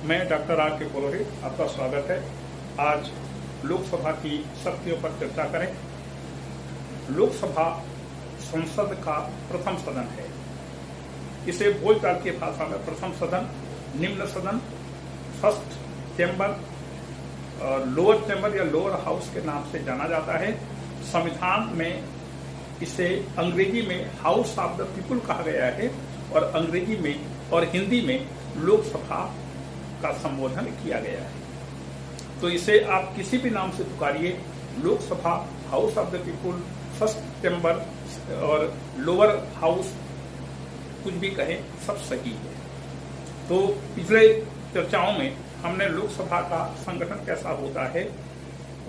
मैं doctor R के पुरोहित, आपका स्वागत है। आज लोकसभा की शक्तियों पर चर्चा करें। लोकसभा संसद का प्रथम सदन है। इसे बोलचाल की भाषा में प्रथम सदन, निम्न सदन, फर्स्ट चैम्बर, लोअर चैम्बर या लोअर हाउस के नाम से जाना जाता है। संविधान में इसे अंग्रेजी में हाउस ऑफ द पीपुल कहा गया है और अंग्रेजी में और हिंदी में लोकसभा का संबोधन किया गया है। तो इसे आप किसी भी नाम से पुकारिए, Lok Sabha, house of the people, first chamber और लोअर हाउस, कुछ भी कहें, सब सही है। तो पिछले चर्चाओं में हमने लोकसभा का संगठन कैसा होता है,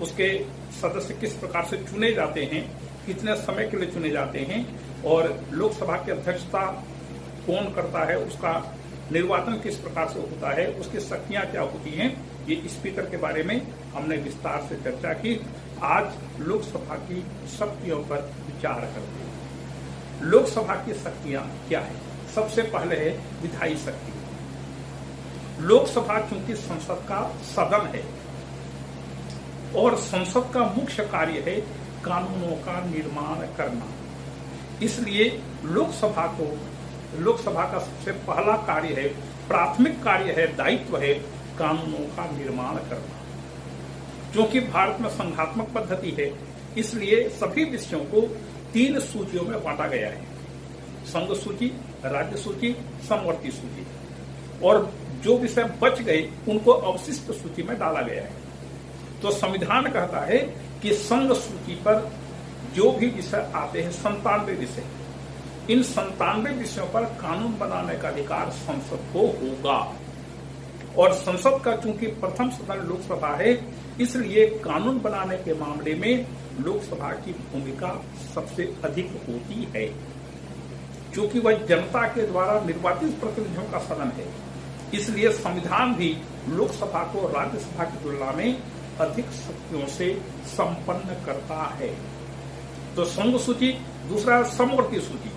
उसके सदस्य किस प्रकार से चुने जाते हैं, कितने समय के लिए चुने जाते हैं और लोकसभा की अध्यक्षता कौन करता है, उसका निर्वाचन किस प्रकार से होता है, उसकी शक्तियां क्या होती हैं, ये स्पीकर के बारे में हमने विस्तार से चर्चा की। आज लोकसभा की शक्तियों पर विचार करते हैं। लोकसभा की शक्तियां क्या है? सबसे पहले है विधायी शक्ति। लोकसभा चूंकि संसद का सदन है और संसद का मुख्य कार्य है कानूनों का निर्माण करना, इसलिए लोकसभा का सबसे पहला कार्य है, प्राथमिक कार्य है, दायित्व है कानूनों का निर्माण करना। क्योंकि भारत में संघात्मक पद्धति है, इसलिए सभी विषयों को 3 सूचियों में बांटा गया है: संघ सूची, राज्य सूची, समवर्ती सूची। और जो विषय बच गए उनको अवशिष्ट सूची में डाला गया है। तो संविधान कहता है कि संघ सूची पर जो भी विषय आते हैं, 97 विषय, इन 97 विषयों पर कानून बनाने का अधिकार संसद को होगा। और संसद का चूंकि प्रथम सदन लोकसभा है, इसलिए कानून बनाने के मामले में लोकसभा की भूमिका सबसे अधिक होती है, क्योंकि वह जनता के द्वारा निर्वाचित प्रतिनिधियों का सदन है। इसलिए संविधान भी लोकसभा को राज्यसभा की तुलना में अधिक शक्तियों से संपन्न करता है। तो संघ सूची, दूसरा समवर्ती सूची।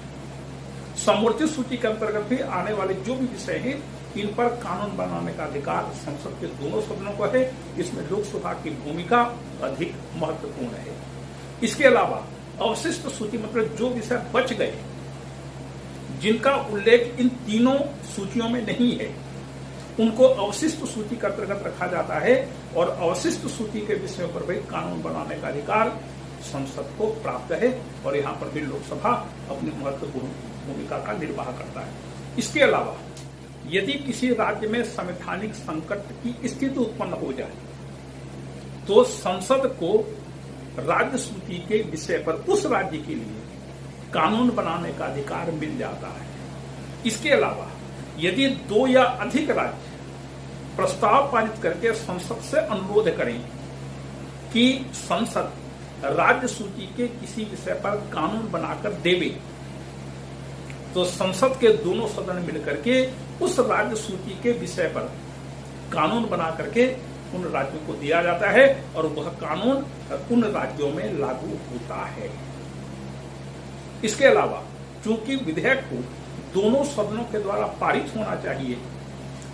समवर्ती सूची के अंतर्गत भी आने वाले जो भी विषय हैं, इन पर कानून बनाने का अधिकार संसद के दोनों सदनों को है। इसमें लोकसभा की भूमिका अधिक महत्वपूर्ण है। इसके अलावा अवशिष्ट सूची मतलब जो विषय बच गए, जिनका उल्लेख इन तीनों सूचियों में नहीं है, उनको अवशिष्ट सूची के अंतर्गत रखा जाता है और अवशिष्ट सूची के विषयों पर भी कानून बनाने का अधिकार संसद को प्राप्त है और यहाँ पर भी लोकसभा अपनी महत्वपूर्ण भूमिका का निर्वाह करता है। इसके अलावा यदि किसी राज्य में संवैधानिक संकट की स्थिति उत्पन्न हो जाए तो संसद को राज्य सूची के विषय पर उस राज्य के लिए कानून बनाने का अधिकार मिल जाता है। इसके अलावा यदि 2 या अधिक राज्य प्रस्ताव पारित करके संसद से अनुरोध करें कि संसद राज्य सूची के किसी विषय पर कानून बनाकर देवे, तो संसद के दोनों सदन मिलकर के उस राज्य सूची के विषय पर कानून बना करके उन राज्यों को दिया जाता है और वह कानून उन राज्यों में लागू होता है। इसके अलावा चूंकि विधेयक को दोनों सदनों के द्वारा पारित होना चाहिए,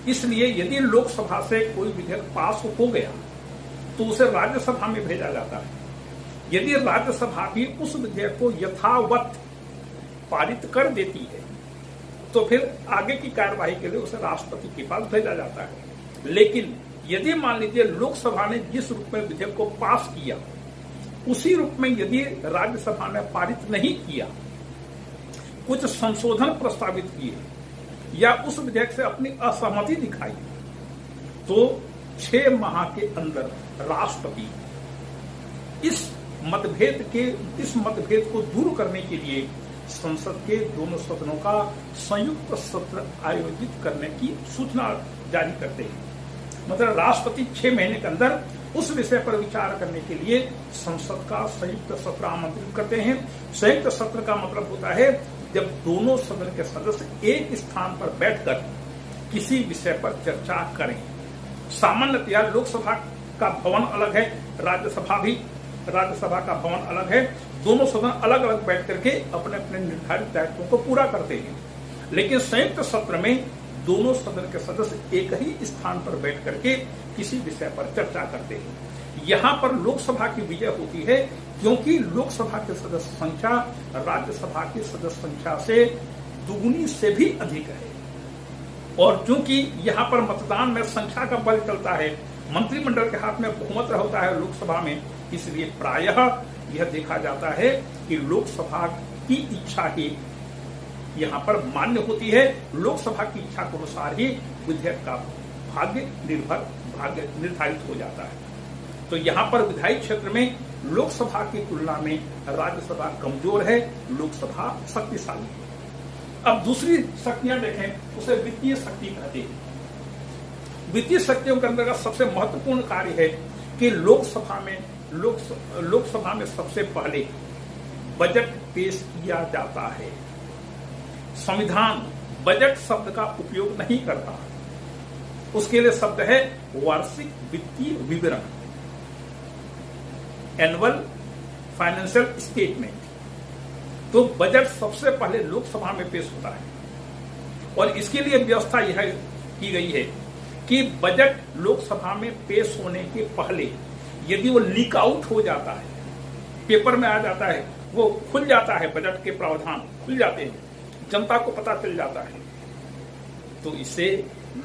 इसलिए यदि लोकसभा से कोई विधेयक पास हो गया तो उसे राज्यसभा में भेजा जाता है। यदि राज्यसभा भी उस विधेयक को यथावत पारित कर देती है तो फिर आगे की कार्यवाही के लिए उसे राष्ट्रपति के पास भेजा जाता है। लेकिन यदि मान लीजिए लोकसभा ने जिस रूप में विधेयक को पास किया, उसी रूप में यदि राज्यसभा ने पारित नहीं किया, कुछ संशोधन प्रस्तावित किए या उस विधेयक से अपनी असहमति दिखाई, तो 6 माह के अंदर राष्ट्रपति इस मतभेद को दूर करने के लिए संसद के दोनों सदनों का संयुक्त सत्र आयोजित करने की सूचना जारी करते हैं। मतलब राष्ट्रपति 6 महीने के अंदर उस विषय पर विचार करने के लिए संसद का संयुक्त सत्र आमंत्रित करते हैं। संयुक्त सत्र का मतलब होता है जब दोनों सदन के सदस्य एक स्थान पर बैठकर किसी विषय पर चर्चा करें। सामान्यतया लोकसभा का भवन अलग है, राज्यसभा का भवन अलग है। दोनों सदन अलग अलग बैठ करके अपने अपने निर्धारित दायित्वों को पूरा करते हैं। लेकिन संयुक्त सत्र में दोनों सदन के सदस्य एक ही स्थान पर बैठ करके किसी विषय पर चर्चा करते हैं। यहाँ पर लोकसभा की विजय होती है क्योंकि लोकसभा के सदस्य संख्या राज्यसभा की सदस्य संख्या से दुगुनी से भी अधिक है। और चूंकि यहाँ पर मतदान में संख्या का बल चलता है, मंत्रिमंडल के हाथ में बहुमत होता है लोकसभा में, इसलिए प्रायः यह देखा जाता है कि लोकसभा की इच्छा ही यहाँ पर मान्य होती है। लोकसभा की इच्छा के अनुसार ही विधेयक का भाग्य निर्धारित हो जाता है। तो यहाँ पर विधायी क्षेत्र में लोकसभा की तुलना में राज्यसभा कमजोर है, लोकसभा शक्तिशाली है। अब दूसरी शक्तियां देखें, उसे वित्तीय शक्ति कहते हैं। वित्तीय शक्तियों के अंतर्गत सबसे महत्वपूर्ण कार्य है कि लोकसभा में सबसे पहले बजट पेश किया जाता है। संविधान बजट शब्द का उपयोग नहीं करता, उसके लिए शब्द है वार्षिक वित्तीय विवरण, एनुअल फाइनेंशियल स्टेटमेंट। तो बजट सबसे पहले लोकसभा में पेश होता है और इसके लिए व्यवस्था यह की गई है कि बजट लोकसभा में पेश होने के पहले यदि वो लीक आउट हो जाता है, पेपर में आ जाता है, वो खुल जाता है, बजट के प्रावधान खुल जाते हैं, जनता को पता चल जाता है, तो इसे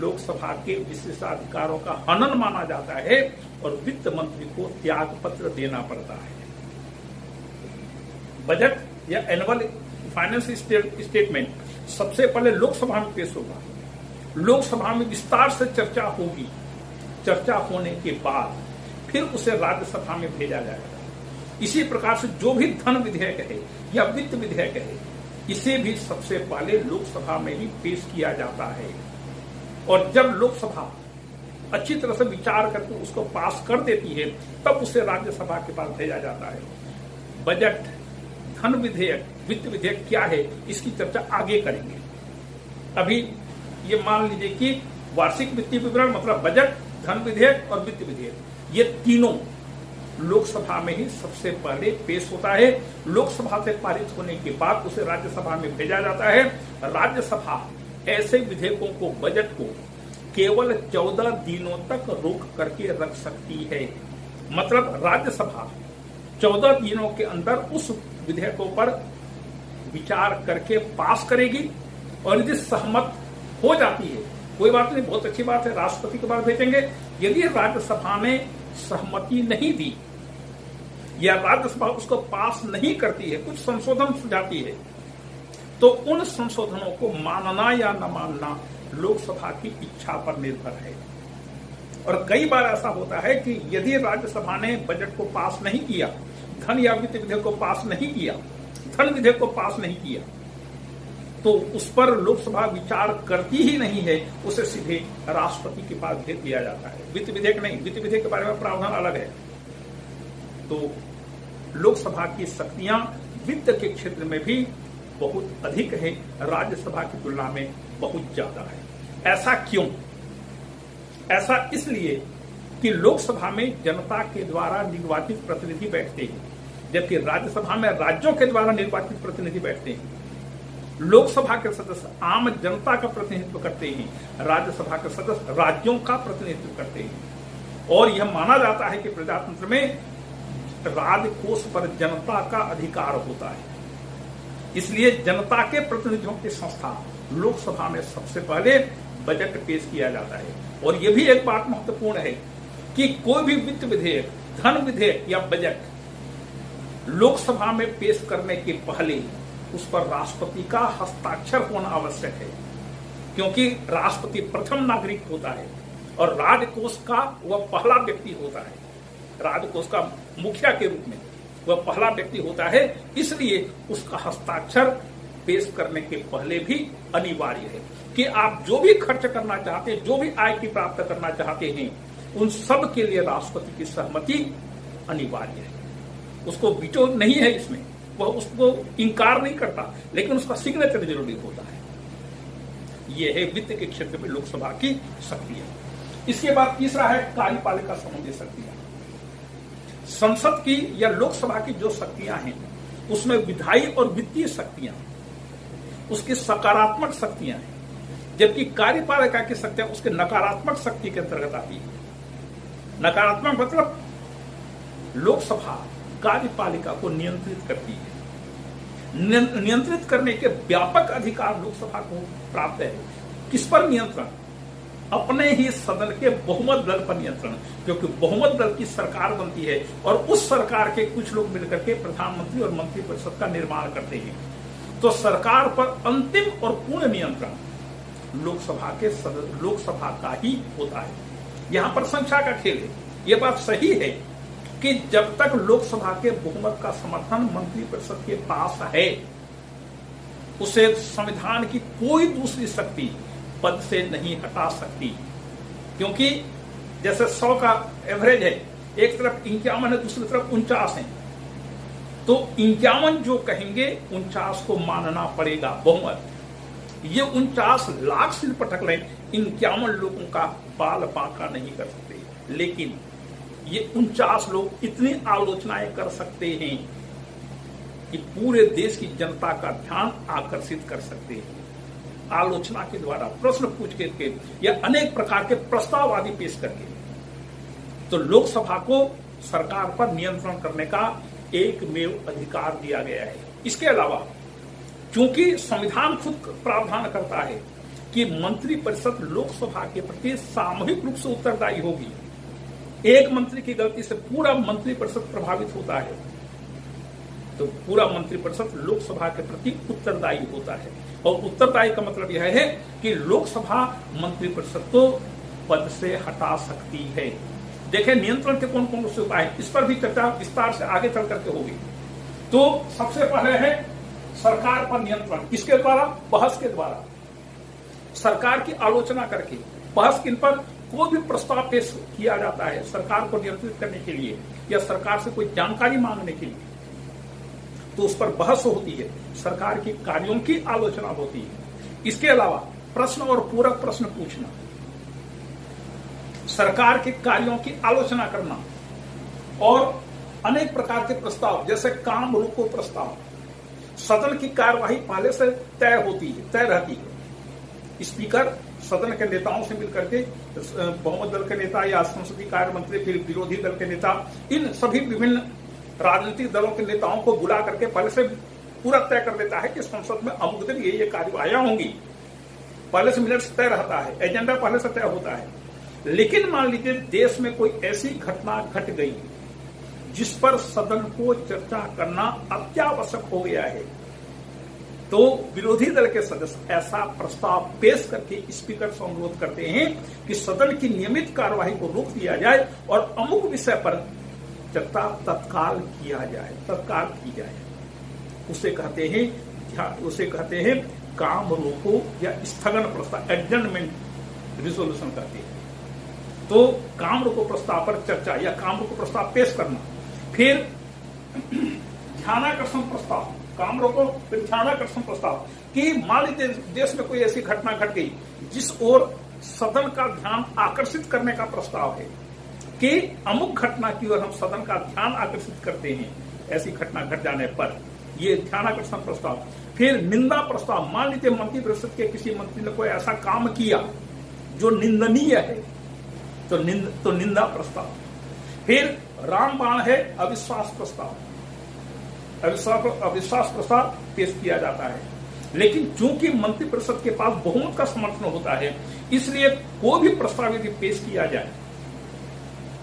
लोकसभा के विशेषाधिकारों का हनन माना जाता है और वित्त मंत्री को त्याग पत्र देना पड़ता है। बजट या एनुअल फाइनेंस स्टेटमेंट सबसे पहले लोकसभा में पेश होगा, लोकसभा में विस्तार से चर्चा होगी, चर्चा होने के बाद फिर उसे राज्यसभा में भेजा जाएगा। इसी प्रकार से जो भी धन विधेयक है या वित्त विधेयक है, इसे भी सबसे पहले लोकसभा में ही पेश किया जाता है और जब लोकसभा अच्छी तरह से विचार करके उसको पास कर देती है तब उसे राज्यसभा के पास भेजा जाता है। बजट, धन विधेयक, वित्त विधेयक क्या है, इसकी चर्चा आगे करेंगे। अभी ये मान लीजिए कि वार्षिक वित्तीय विवरण मतलब बजट, धन विधेयक और वित्त विधेयक, ये तीनों लोकसभा में ही सबसे पहले पेश होता है। लोकसभा से पारित होने के बाद उसे राज्यसभा में भेजा जाता है। राज्यसभा ऐसे विधेयकों को, बजट को केवल 14 दिनों तक रोक करके रख सकती है। मतलब राज्यसभा 14 दिनों के अंदर उस विधेयकों पर विचार करके पास करेगी और यदि सहमत हो जाती है, कोई बात नहीं, बहुत अच्छी बात है, राष्ट्रपति के पास भेजेंगे। यदि राज्यसभा ने सहमति नहीं दी या राज्यसभा उसको पास नहीं करती है, कुछ संशोधन सुझाती है, तो उन संशोधनों को मानना या न मानना लोकसभा की इच्छा पर निर्भर है। और कई बार ऐसा होता है कि यदि राज्यसभा ने बजट को पास नहीं किया, धन या वित्त विधेयक को पास नहीं किया, धन विधेयक को पास नहीं किया, तो उस पर लोकसभा विचार करती ही नहीं है, उसे सीधे राष्ट्रपति के पास भेज दिया जाता है। वित्त विधेयक नहीं, वित्त विधेयक के बारे में प्रावधान अलग है। तो लोकसभा की शक्तियां वित्त के क्षेत्र में भी बहुत अधिक है, राज्यसभा की तुलना में बहुत ज्यादा है। ऐसा क्यों? ऐसा इसलिए कि लोकसभा में जनता के द्वारा निर्वाचित प्रतिनिधि बैठते हैं, जबकि राज्यसभा में राज्यों के द्वारा निर्वाचित प्रतिनिधि बैठते हैं। लोकसभा के सदस्य आम जनता का प्रतिनिधित्व करते हैं, राज्यसभा के सदस्य राज्यों का प्रतिनिधित्व करते हैं। और यह माना जाता है कि प्रजातंत्र में राजकोष पर जनता का अधिकार होता है, इसलिए जनता के प्रतिनिधियों की संस्था लोकसभा में सबसे पहले बजट पेश किया जाता है। और यह भी एक बात महत्वपूर्ण है कि कोई भी वित्त विधेयक, धन विधेयक या बजट लोकसभा में पेश करने के पहले उस पर राष्ट्रपति का हस्ताक्षर होना आवश्यक है, क्योंकि राष्ट्रपति प्रथम नागरिक होता है और राजकोष का वह पहला व्यक्ति होता है। राजकोष का मुखिया के रूप में वह पहला व्यक्ति होता है, इसलिए उसका हस्ताक्षर पेश करने के पहले भी अनिवार्य है कि आप जो भी खर्च करना चाहते हैं, जो भी आय की प्राप्त करना चाहते हैं, उन सब के लिए राष्ट्रपति की सहमति अनिवार्य है। उसको वीटो नहीं है इसमें, वह उसको इनकार नहीं करता, लेकिन उसका सिग्नेचर जरूरी होता है। यह है वित्त के क्षेत्र में लोकसभा की शक्तियां। इसके बाद तीसरा है कार्यपालिका संबंधी शक्तियां। संसद की या लोकसभा की जो शक्तियां हैं, उसमें विधायी और वित्तीय शक्तियां, उसकी सकारात्मक शक्तियां हैं। जबकि कार्यपालिका की शक्तियां उसके नकारात्मक शक्ति के अंतर्गत आती है। नकारात्मक मतलब लोकसभा कार्यपालिका को नियंत्रित करती है। नियंत्रित करने के व्यापक अधिकार लोकसभा को प्राप्त है। किस पर नियंत्रण? अपने ही सदन के बहुमत दल पर नियंत्रण, क्योंकि बहुमत दल की सरकार बनती है और उस सरकार के कुछ लोग मिलकर के प्रधानमंत्री और मंत्रिपरिषद का निर्माण करते हैं। तो सरकार पर अंतिम और पूर्ण नियंत्रण लोकसभा का ही होता है। यहां पर संख्या का खेल है। यह बात सही है कि जब तक लोकसभा के बहुमत का समर्थन मंत्रिपरिषद के पास है, उसे संविधान की कोई दूसरी शक्ति पद से नहीं हटा सकती। क्योंकि जैसे 100 का एवरेज है, एक तरफ 51 है, दूसरी तरफ 49 है, तो 51 जो कहेंगे 49 को मानना पड़ेगा बहुमत। ये 49 लाख सिर पटक लें, 51 लोगों का बाल बांका नहीं कर सकते। लेकिन ये 49 लोग इतनी आलोचनाएं कर सकते हैं कि पूरे देश की जनता का ध्यान आकर्षित कर सकते हैं। आलोचना के द्वारा, प्रश्न पूछ के या अनेक प्रकार के प्रस्ताव आदि पेश करके। तो लोकसभा को सरकार पर नियंत्रण करने का एकमेव अधिकार दिया गया है। इसके अलावा चूंकि संविधान खुद प्रावधान करता है कि मंत्रिपरिषद लोकसभा के प्रति सामूहिक रूप से उत्तरदायी होगी। एक मंत्री की गलती से पूरा मंत्रिपरिषद प्रभावित होता है, तो पूरा मंत्रिपरिषद लोकसभा के प्रति उत्तरदायी होता है। और उत्तरदायी का मतलब यह है कि लोकसभा मंत्रिपरिषद को पद से हटा सकती है। देखें नियंत्रण के कौन कौन से उपाय हैं, इस पर भी चर्चा विस्तार से आगे चल करके होगी। तो सबसे पहले है सरकार पर नियंत्रण। किसके द्वारा? बहस के द्वारा। सरकार की आलोचना करके, बहस किन पर? कोई भी प्रस्ताव पेश किया जाता है सरकार को नियंत्रित करने के लिए या सरकार से कोई जानकारी मांगने के लिए, तो उस पर बहस होती है, सरकार के कार्यों की आलोचना होती है। इसके अलावा प्रश्न और पूरक प्रश्न पूछना, सरकार के कार्यों की आलोचना करना और अनेक प्रकार के प्रस्ताव, जैसे काम रोको प्रस्ताव। सदन की कार्यवाही पहले से तय रहती है। स्पीकर सदन के नेताओं से मिलकर के, बहुमत दल के नेता या संसदीय कार्य मंत्री, फिर विरोधी दल के नेता, इन सभी विभिन्न राजनीतिक दलों के नेताओं को बुला करके पहले से पूरा तय कर देता है कि संसद में अमुक दिन ये कार्यवाहियां होंगी। पहले से मिनट्स तय रहता है, एजेंडा पहले से तय होता है। लेकिन मान लीजिए देश में कोई ऐसी घटना घट गई जिस पर सदन को चर्चा करना अत्यावश्यक हो गया है, तो विरोधी दल के सदस्य ऐसा प्रस्ताव पेश करके स्पीकर से अनुरोध करते हैं कि सदन की नियमित कार्यवाही को रोक दिया जाए और अमुक विषय पर चर्चा तत्काल की जाए। उसे कहते हैं काम रोको या स्थगन प्रस्ताव, एडजर्नमेंट रिजोल्यूशन कहते हैं। तो काम रोको प्रस्ताव पर चर्चा या काम रोको प्रस्ताव पेश करना। फिर ध्यानाकर्षण प्रस्ताव, काम रोको फिर ध्यानाकर्षण प्रस्ताव कि मान लीजिए देश में कोई ऐसी घटना घट गई जिस ओर सदन का ध्यान आकर्षित करने का प्रस्ताव है कि अमुक घटना की ओर हम सदन का ध्यान आकर्षित करते हैं। ऐसी घटना घट जाने पर ये ध्यानाकर्षण प्रस्ताव। फिर निंदा प्रस्ताव, मान लीजिए मंत्रिपरिषद के किसी मंत्री ने कोई ऐसा काम किया जो निंदनीय है, तो निंदा प्रस्ताव। फिर रामबाण है अविश्वास प्रस्ताव। अविश्वास प्रस्ताव पेश किया जाता है। लेकिन चूंकि मंत्रिपरिषद के पास बहुमत का समर्थन होता है, इसलिए कोई भी प्रस्ताव यदि पेश किया जाए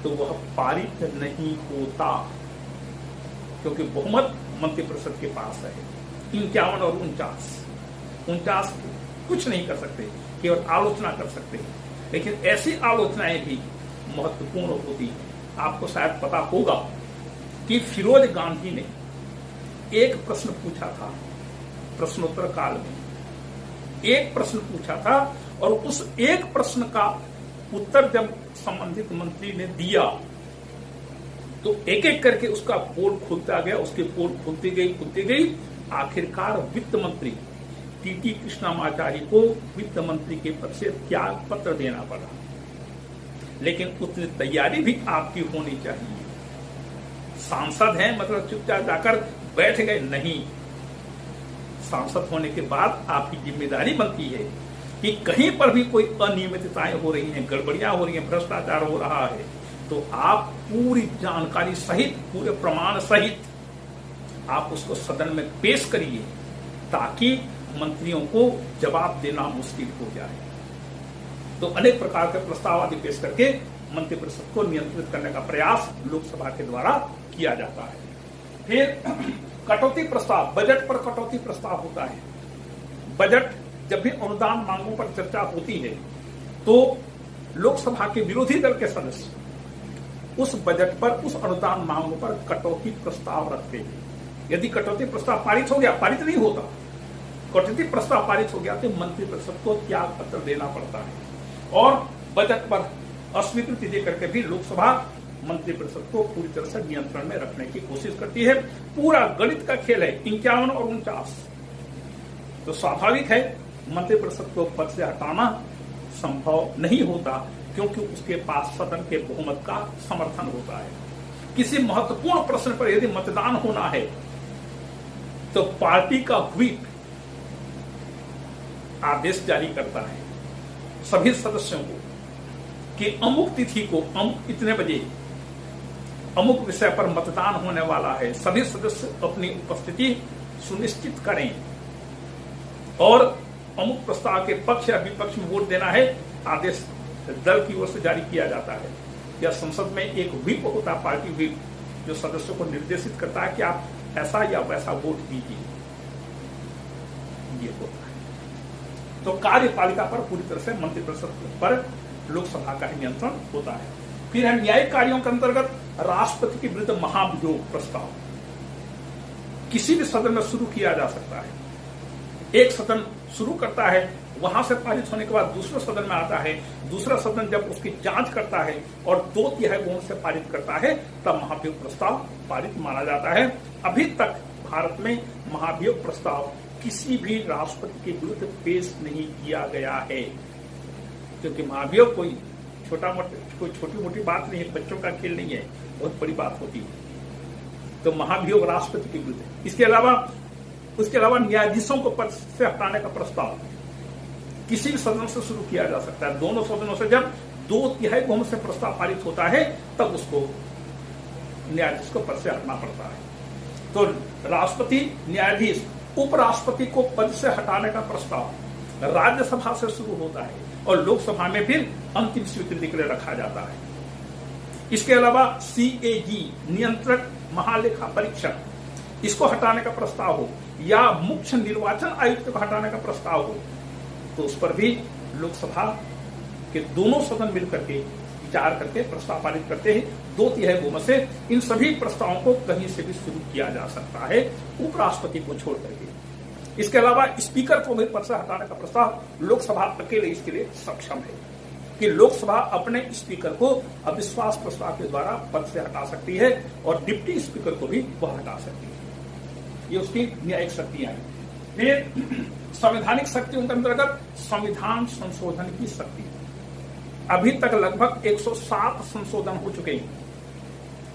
तो वह पारित नहीं होता, क्योंकि बहुमत मंत्रिपरिषद के पास है। 51 और 49 कुछ नहीं कर सकते, केवल आलोचना कर सकते हैं। लेकिन ऐसी आलोचनाएं भी महत्वपूर्ण होती है। आपको शायद पता होगा कि फिरोज गांधी ने एक प्रश्न पूछा था, प्रश्नोत्तर काल में एक प्रश्न पूछा था, और उस एक प्रश्न का उत्तर जब संबंधित मंत्री ने दिया तो एक एक करके उसका पोल खुलता गया, उसके पोल खुलती गई। आखिरकार वित्त मंत्री टीटी कृष्णामाचारी को वित्त मंत्री के पद से त्याग पत्र देना पड़ा। लेकिन उतनी तैयारी भी आपकी होनी चाहिए। सांसद हैं मतलब चुपचाप जाकर बैठ गए नहीं। सांसद होने के बाद आपकी जिम्मेदारी बनती है कि कहीं पर भी कोई अनियमितताएं हो रही हैं, गड़बड़ियां हो रही हैं, भ्रष्टाचार हो रहा है, तो आप पूरी जानकारी सहित, पूरे प्रमाण सहित आप उसको सदन में पेश करिए, ताकि मंत्रियों को जवाब देना मुश्किल हो जाए। तो अनेक प्रकार के प्रस्ताव आदि पेश करके मंत्रिपरिषद को नियंत्रित करने का प्रयास लोकसभा के द्वारा किया जाता है। फिर कटौती प्रस्ताव, बजट पर कटौती प्रस्ताव होता है। बजट जब भी अनुदान मांगों पर चर्चा होती है तो लोकसभा के विरोधी दल के सदस्य उस बजट पर, उस अनुदान मांगों पर कटौती प्रस्ताव रखते हैं। यदि कटौती प्रस्ताव पारित हो गया, पारित नहीं होता, कटौती प्रस्ताव पारित हो गया तो मंत्रिपरिषद को त्याग पत्र देना पड़ता है और बजट पर अस्वीकृति देकर के भी लोकसभा मंत्रिपरिषद को पूरी तरह से नियंत्रण में रखने की कोशिश करती है। पूरा गणित का खेल है 51 और 49। तो स्वाभाविक है मंत्रिपरिषद को पद से हटाना संभव नहीं होता, क्योंकि उसके पास सदन के बहुमत का समर्थन होता है। किसी महत्वपूर्ण प्रश्न पर यदि मतदान होना है तो पार्टी का व्हिप आदेश जारी करता है सभी सदस्यों को कि अमुक तिथि को, अमुक इतने बजे अमुक विषय पर मतदान होने वाला है, सभी सदस्य अपनी उपस्थिति सुनिश्चित करें और अमुक प्रस्ताव के पक्ष या विपक्ष में वोट देना है, आदेश दल की ओर से जारी किया जाता है। या संसद में एक व्हिप होता है, पार्टी व्हिप, जो सदस्यों को निर्देशित करता है कि आप ऐसा या वैसा वोट दीजिए। ये होता है। तो कार्यपालिका पर पूरी तरह से मंत्रिपरिषद पर लोकसभा का नियंत्रण होता है। फिर है न्यायिक कार्यों के अंतर्गत राष्ट्रपति के विरुद्ध महाभियोग प्रस्ताव किसी भी सदन में शुरू किया जा सकता है। एक सदन शुरू करता है, वहां से पारित होने के बाद दूसरे सदन में आता है, दूसरा सदन जब उसकी जांच करता है और 2/3 वोट से पारित करता है, तब महाभियोग प्रस्ताव पारित माना जाता है। अभी तक भारत में महाभियोग प्रस्ताव किसी भी राष्ट्रपति के विरुद्ध पेश नहीं किया गया है, क्योंकि महाभियोग कोई छोटी मोटी बात नहीं है, बच्चों का खेल नहीं है, बहुत बड़ी बात होती है। तो महाभियोग राष्ट्रपति के विरुद्ध। उसके अलावा न्यायाधीशों को पद से हटाने का प्रस्ताव किसी भी सदन से शुरू किया जा सकता है। दोनों सदनों से जब 2/3 बहुमत से प्रस्ताव पारित होता है, तब उसको न्यायाधीश को पद से हटना पड़ता है। तो राष्ट्रपति, न्यायाधीश, उपराष्ट्रपति को पद से हटाने का प्रस्ताव राज्यसभा से शुरू होता है और लोकसभा में फिर अंतिम स्वीकृति के लिए रखा जाता है। इसके अलावा CAG, नियंत्रक महालेखा परीक्षक, इसको हटाने का प्रस्ताव हो या मुख्य निर्वाचन आयुक्त को हटाने का प्रस्ताव हो, तो उस पर भी लोकसभा के दोनों सदन मिलकर के विचार करके प्रस्ताव पारित करते हैं। 2/3 बहुमत से इन सभी प्रस्तावों को कहीं से भी शुरू किया जा सकता है, उपराष्ट्रपति को छोड़ करके। इसके अलावा स्पीकर को भी पद से हटाने का प्रस्ताव लोकसभा अकेले इसके लिए सक्षम है कि लोकसभा अपने स्पीकर को अविश्वास प्रस्ताव के द्वारा पद से हटा सकती है और डिप्टी स्पीकर को भी वह हटा सकती है। ये उसकी न्यायिक शक्तियां हैं। फिर संवैधानिक शक्तियों के अंतर्गत संविधान संशोधन की शक्ति। अभी तक लगभग 107 संशोधन हो चुके हैं।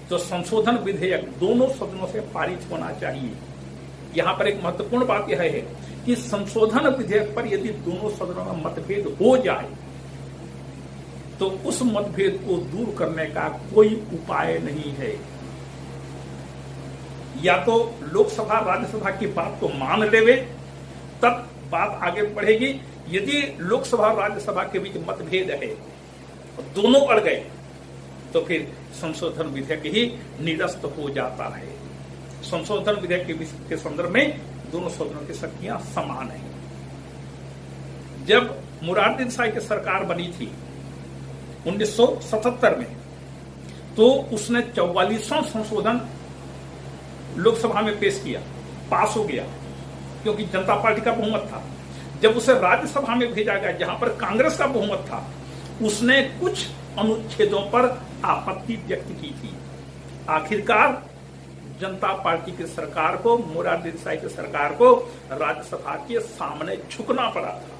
तो संशोधन विधेयक दोनों सदनों से पारित होना चाहिए। यहां पर एक महत्वपूर्ण बात यह है कि संशोधन विधेयक पर यदि दोनों सदनों में मतभेद हो जाए तो उस मतभेद को दूर करने का कोई उपाय नहीं है। या तो लोकसभा राज्यसभा की बात को मान लेवे, तब बात आगे बढ़ेगी। यदि लोकसभा राज्यसभा के बीच मतभेद है, दोनों अड़ गए, तो फिर संशोधन विधेयक ही निरस्त हो जाता है। संशोधन विधेयक के संदर्भ में दोनों सदनों की शक्तियां समान हैं। जब मुरारजी देसाई की सरकार बनी थी 1977 में, तो उसने 44वां संशोधन लोकसभा में पेश किया, पास हो गया, क्योंकि जनता पार्टी का बहुमत था। जब उसे राज्यसभा में भेजा गया, जहां पर कांग्रेस का बहुमत था, उसने कुछ अनुच्छेदों पर आपत्ति व्यक्त की थी। आखिरकार जनता पार्टी की सरकार को, मुरारजी देसाई की सरकार को राज्यसभा के सामने झुकना पड़ा था।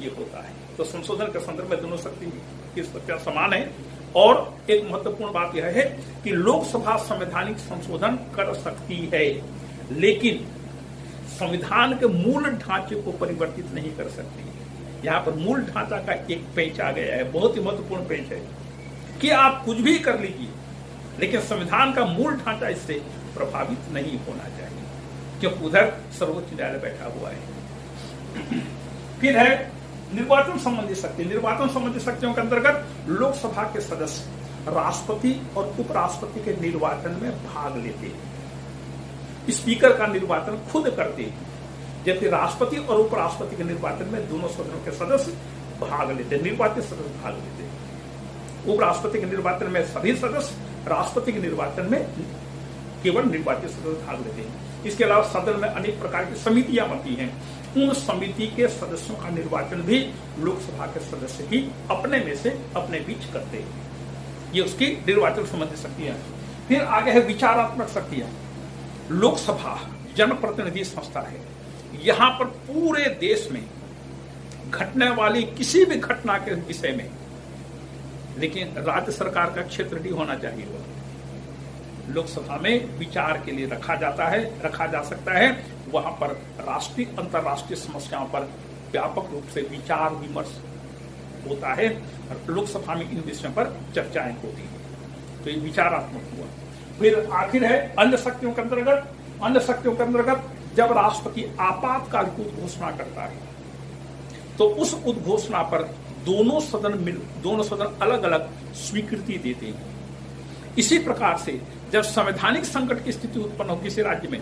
ये होता है। तो संशोधन के संदर्भ में दोनों शक्ति की स्थितियां समान है। और एक महत्वपूर्ण बात यह है कि लोकसभा संवैधानिक संशोधन कर सकती है, लेकिन संविधान के मूल ढांचे को परिवर्तित नहीं कर सकती। यहाँ पर मूल ढांचा का एक पेच आ गया है, बहुत ही महत्वपूर्ण पेच है कि आप कुछ भी कर लीजिए, लेकिन संविधान का मूल ढांचा इससे प्रभावित नहीं होना चाहिए, क्योंकि उधर सर्वोच्च न्यायालय बैठा हुआ है। फिर है निर्वाचन संबंधी शक्ति। निर्वाचन संबंधी शक्तियों के अंतर्गत लोकसभा के सदस्य राष्ट्रपति और उपराष्ट्रपति के निर्वाचन में भाग लेते हैं। स्पीकर का निर्वाचन खुद करते हैं, जबकि राष्ट्रपति और उपराष्ट्रपति के निर्वाचन में दोनों सदनों के सदस्य भाग लेते हैं, निर्वाचित सदस्य भाग लेते हैं। उपराष्ट्रपति के निर्वाचन में सभी सदस्य, राष्ट्रपति के निर्वाचन में केवल निर्वाचित सदस्य भाग लेते हैं। इसके अलावा सदन में अनेक प्रकार की समितियां बनती हैं, उन समिति के सदस्यों का निर्वाचन भी लोकसभा के सदस्य ही अपने में से अपने बीच करते हैं। ये उसकी निर्वाचन संबंधी शक्तियां। फिर आगे है विचारात्मक शक्तियां। लोकसभा जनप्रतिनिधि संस्था है। यहां पर पूरे देश में घटने वाली किसी भी घटना के विषय में, लेकिन राज्य सरकार का क्षेत्र भी होना चाहिए, वो लोकसभा में विचार के लिए रखा जा सकता है। वहां पर राष्ट्रीय अंतर्राष्ट्रीय समस्याओं पर व्यापक रूप से विचार विमर्श होता है और लोकसभा में इन विषयों पर चर्चाएं होती हैं। तो ये विचारात्मक हुआ। फिर आखिर है अन्य शक्तियों के अंतर्गत जब राष्ट्रपति आपातकाल की उद्घोषणा करता है तो उस उद्घोषणा पर दोनों सदन अलग अलग स्वीकृति देते हैं। इसी प्रकार से जब संवैधानिक संकट की स्थिति उत्पन्न हो किसी राज्य में,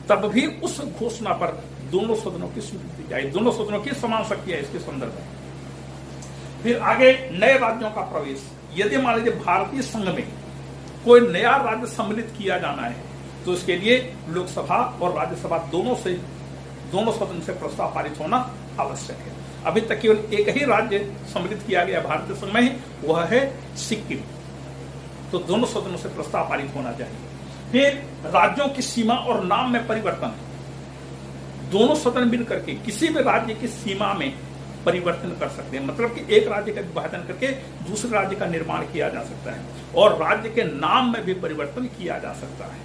तब भी उस घोषणा पर दोनों सदनों की स्वीकृति चाहिए। दोनों सदनों की समान शक्ति है इसके संदर्भ में। फिर आगे नए राज्यों का प्रवेश। यदि मान लीजिए भारतीय संघ में कोई नया राज्य सम्मिलित किया जाना है तो इसके लिए लोकसभा और राज्यसभा दोनों सदन से प्रस्ताव पारित होना आवश्यक है। अभी तक केवल एक ही राज्य सम्मिलित किया गया भारतीय संघ में, वह है सिक्किम। तो दोनों सदनों से प्रस्ताव पारित होना चाहिए। फिर राज्यों की सीमा और नाम में परिवर्तन। दोनों सदन मिलकर के किसी भी राज्य की सीमा में परिवर्तन कर सकते हैं, मतलब कि एक राज्य का विभाजन करके दूसरे राज्य का निर्माण किया जा सकता है और राज्य के नाम में भी परिवर्तन किया जा सकता है।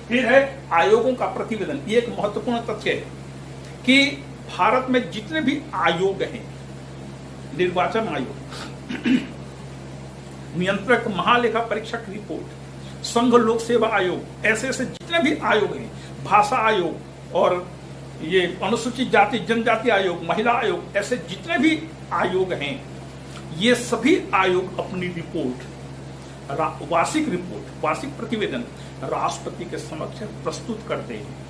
फिर है आयोगों का प्रतिवेदन। ये एक महत्वपूर्ण तथ्य है कि भारत में जितने भी आयोग हैं, निर्वाचन आयोग, नियंत्रक महालेखा परीक्षक रिपोर्ट, संघ लोक सेवा आयोग, ऐसे जितने भी आयोग हैं, भाषा आयोग और ये अनुसूचित जाति जनजाति आयोग, महिला आयोग, ऐसे जितने भी आयोग हैं, ये सभी आयोग अपनी रिपोर्ट, वार्षिक प्रतिवेदन राष्ट्रपति के समक्ष प्रस्तुत करते हैं।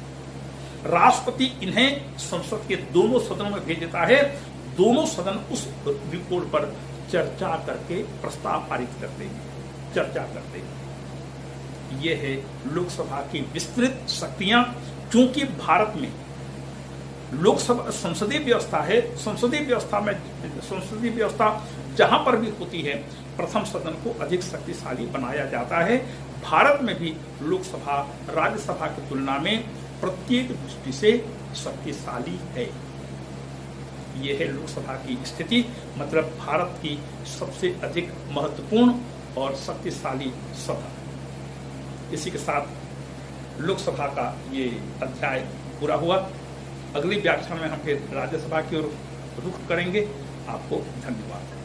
राष्ट्रपति इन्हें संसद के दोनों सदनों में भेजता है। दोनों सदन उस रिपोर्ट पर चर्चा करके प्रस्ताव पारित करते हैं। यह है लोकसभा की विस्तृत शक्तियां। क्योंकि भारत में लोकसभा संसदीय व्यवस्था है, संसदीय व्यवस्था जहां पर भी होती है, प्रथम सदन को अधिक शक्तिशाली बनाया जाता है। भारत में भी लोकसभा राज्यसभा की तुलना में प्रत्येक दृष्टि से शक्तिशाली है। यह है लोकसभा की स्थिति, मतलब भारत की सबसे अधिक महत्वपूर्ण और शक्तिशाली सभा। इसी के साथ लोकसभा का ये अध्याय पूरा हुआ। अगली व्याख्यान में हम फिर राज्यसभा की ओर रुख करेंगे। आपको धन्यवाद।